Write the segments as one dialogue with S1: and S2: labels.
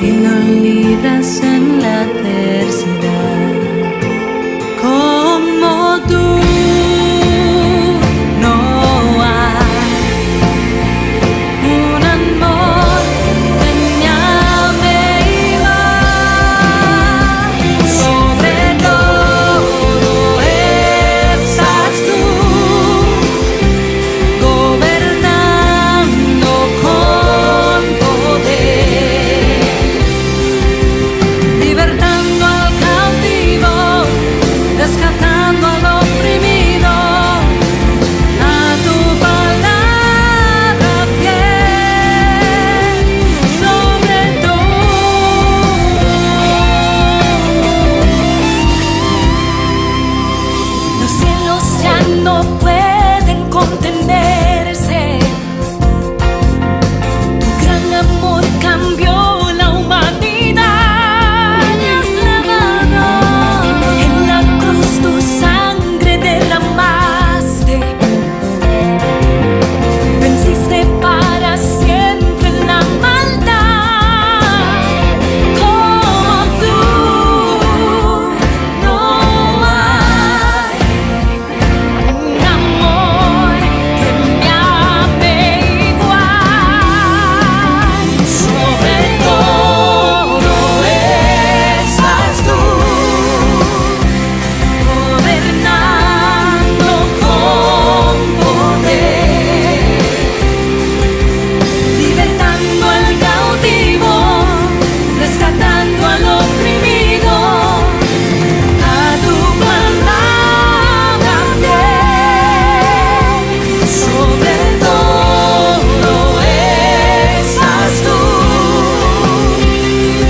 S1: y lo libras en la adversidad. Como tú no hay un amor que me ame igual. Sobre todo estás tú, gobernando con poder, libertando al cautivo, rescatando al oprimido, a tu palabra fiel. Sobre todo, los cielos ya no pueden contenerse. Tu gran amor cambió la humanidad. En la cruz tu sangre derramaste, venciste para siempre la maldad. Como tú no hay un amor que me ame igual. Sobre todo estás tú, gobernando con poder, libertando al cautivo, rescatando al oprimido, a tu palabra fiel. Sobre todo estás tú,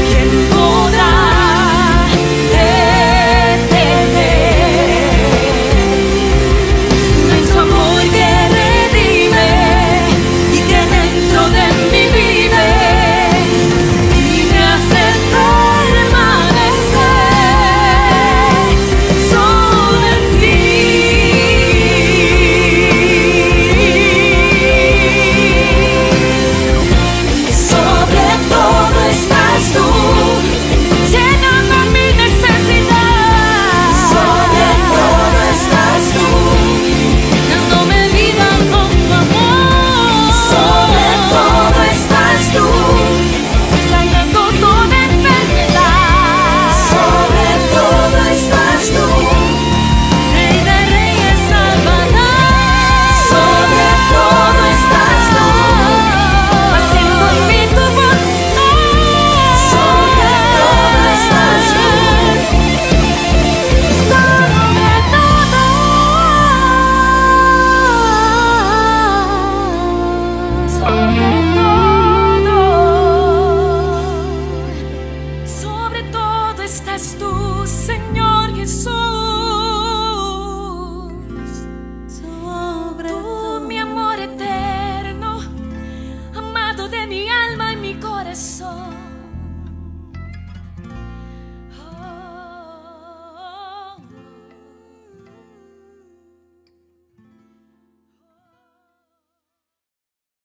S1: ¿quién podrá detener tu inmenso amor que redime y que dentro de mí vive y me hace permanecer solo en ti? Sobre todo estás tú, llenando mi necesidad. Sobre todo estás tú, dándome vida con tu amor. Sobre todo estás tú, sanando toda enfermedad. Sobre todo estás tú, Rey de Reyes, Salvador. Sobre todo estás tú, haciendo en mí tu voluntad. Sobre todo estás tú, sobre todo estás tú, Señor Jesús. Sobre tú, mi amor eterno, amado de mi alma y mi corazón.